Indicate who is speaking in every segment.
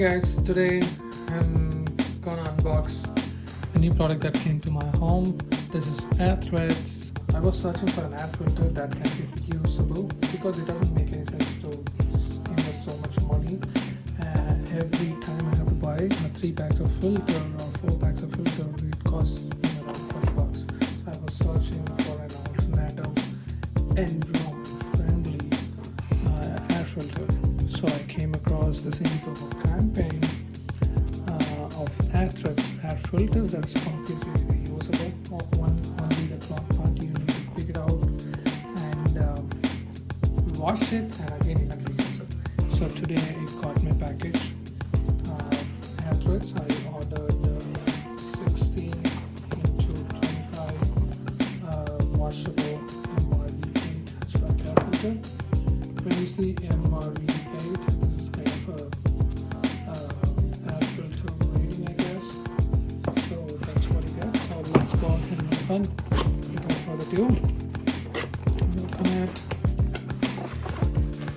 Speaker 1: guys, today I'm gonna unbox a new product that came to my home. This is Airthreads. I was searching for an air filter that can be reusable because it doesn't make any sense to invest so much money. Every time I have to buy 3 packs of filter or 4 packs of filter, it costs me around $40. So I was searching for an alternative environment-friendly air filter. So I came across this Indiegogo campaign of Airthreads air filters that is completely reusable. Only the clock part you need to pick it out and wash it, and again you can reuse it. So today I got my package. Airthreads. I ordered 16 into 25 washable MRV8 hatchback air filter. When you see MRV8, this is kind of a air filter rating, I guess. So that's what you get. So let's go ahead and open. Without further ado, open it.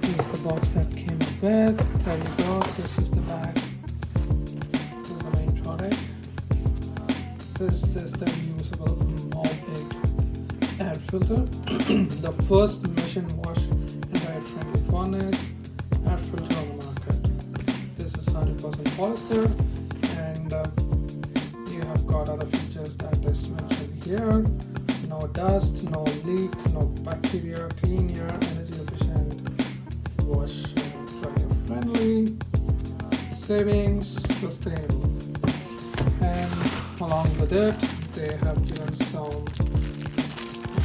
Speaker 1: Here's the box that came with. There you go. This is the back. This is the main product. This is the reusable MRV8 air filter. The first machine wash friendly furnace air filter on the market. This is 100% polyester, and you have got other features that is mentioned here. No dust, no leak, no bacteria, clean air, energy efficient, wash dryer friendly, savings, sustainable. And along with it, they have given some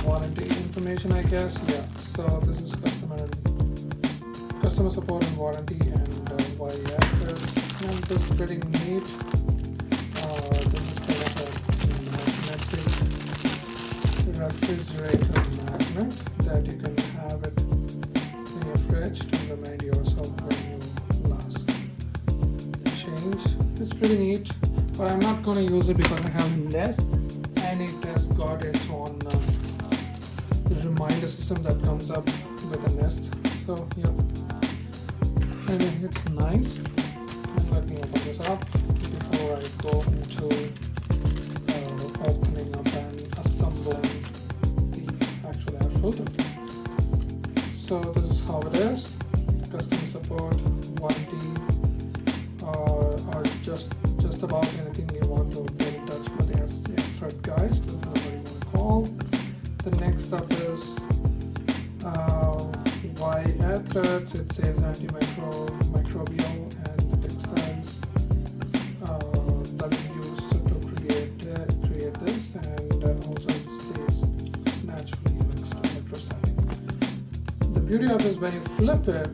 Speaker 1: warranty information, I guess. Yeah, so this is customer support and warranty, and why Airthreads, and this is pretty neat. This is kind of a magnetic refrigerator magnet that you can have it in your fridge to remind yourself when you last change. It's pretty neat, but I'm not going to use it because I have a Nest, and it has got its own reminder system that comes up with a Nest. So yeah, I think it's nice. And let me open this up before I go into opening up and assembling the actual air filter. So this is how it is. Customer support, warranty, or just about anything you want to get in touch with the Airthreads guys. This is the number you want to call. The next up is why Airthreads. It says antimicrobial and the textiles that is used to create this, and also it stays naturally next to electrostatic. The beauty of this, when you flip it,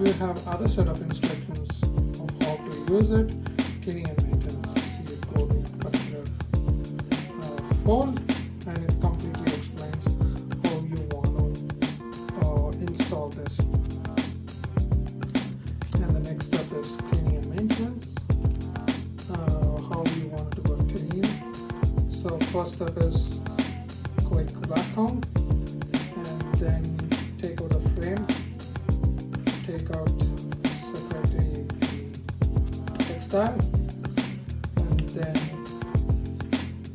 Speaker 1: you have other set of instructions of how to use it, cleaning and maintenance. So you go to a particular fold, and it completely explains how you want to install this. And the next step is cleaning and maintenance, how you want it to work clean. So first step is quick vacuum, and then take out the frame, take out separately the textile, and then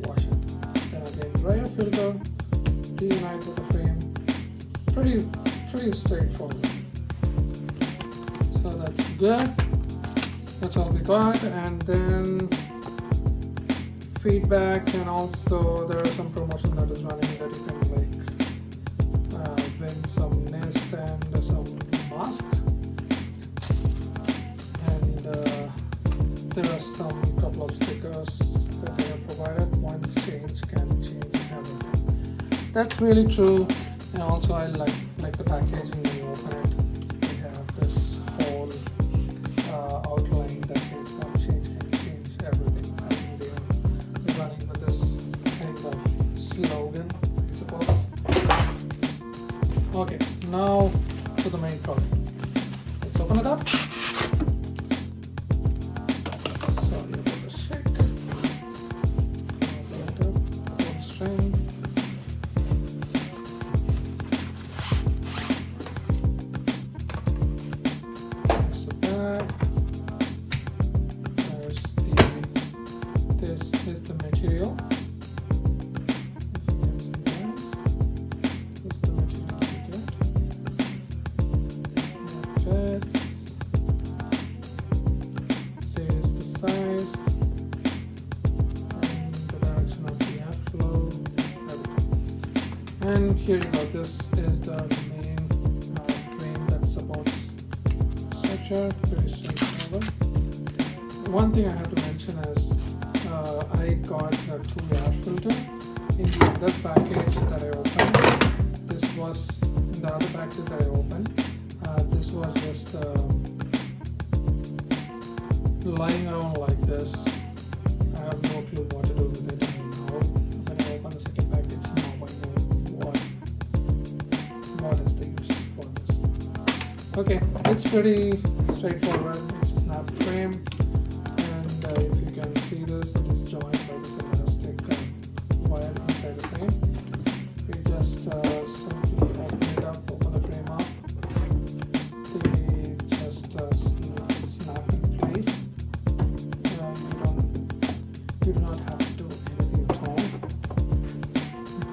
Speaker 1: wash it. Then again dry your filter, reunite with the frame. Pretty straightforward. So that's good. That's all we got. And then feedback, and also there are some promotion that is running that you can win some Nest and some mask. And there are some couple of stickers that they have provided. One change can change everything. That's really true. And also I like the packaging. When you open it, we have this whole outline that says one change can change everything. I think they are running with this kind of slogan, I suppose. Okay, now to the main product. Let's open it up. Sorry about the shake. Open it up, pull the string. material. This is the material you get. Airthreads. Says the size and the direction of the airflow. And here you go. This is the main frame that supports structure. Very straightforward. One thing I have to mention is I got the 2-yard filter in the other package that I opened. This was in the other package that I opened. This was just lying around like this. I have no clue what to do with it. And now when I open the second package, now I know what is the use for this. Okay, it's pretty straightforward. It's a snap frame. If you can see this, it is joined by this elastic wire inside the frame. We just simply open it up, open the frame up. They just snap in place. You do not have to do anything at all.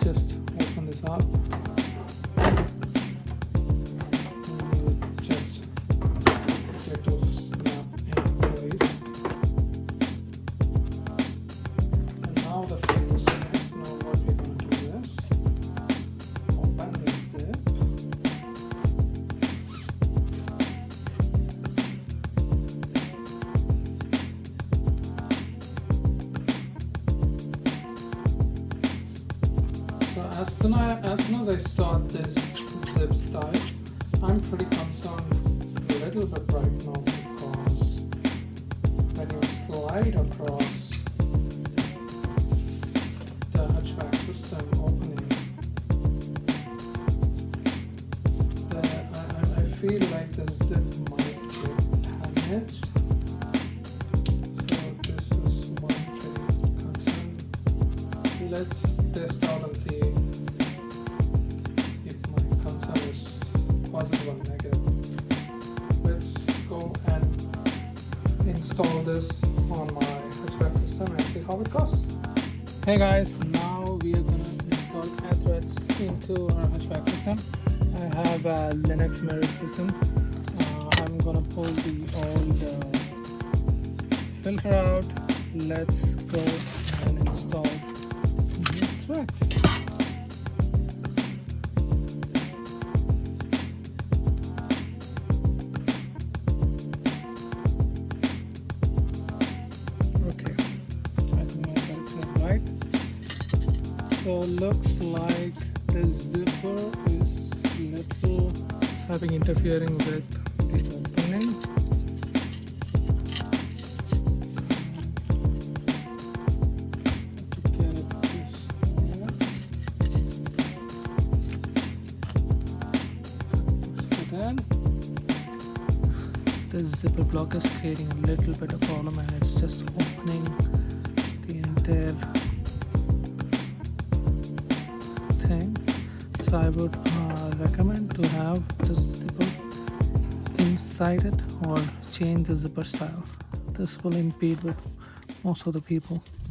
Speaker 1: Just open this up. And you just get to snap in place. Now the frame is set. Now what we're going to do is open this zip. So as soon as I saw this zip style, I'm pretty concerned a little bit right now because when you slide across the hatchback system opening, I feel like the zip might get damaged. So this is one pretty concern. Let's test out and see if my concern is positive or negative. Let's go and install this on my hatchback system and see how it goes. Hey guys, now we are going to install Airthreads into our hatchback system. I have a Linux merit system. I'm going to pull the old filter out. Let's go and install the threads. Okay, I think I got it right. So looks like the zipper is little having interfering with the opening. To get it this way. Push it in. The zipper block is creating a little bit of problem and it's just opening the entire thing. So I would recommend to have the zipper inside it or change the zipper style. This will impede with most of the people.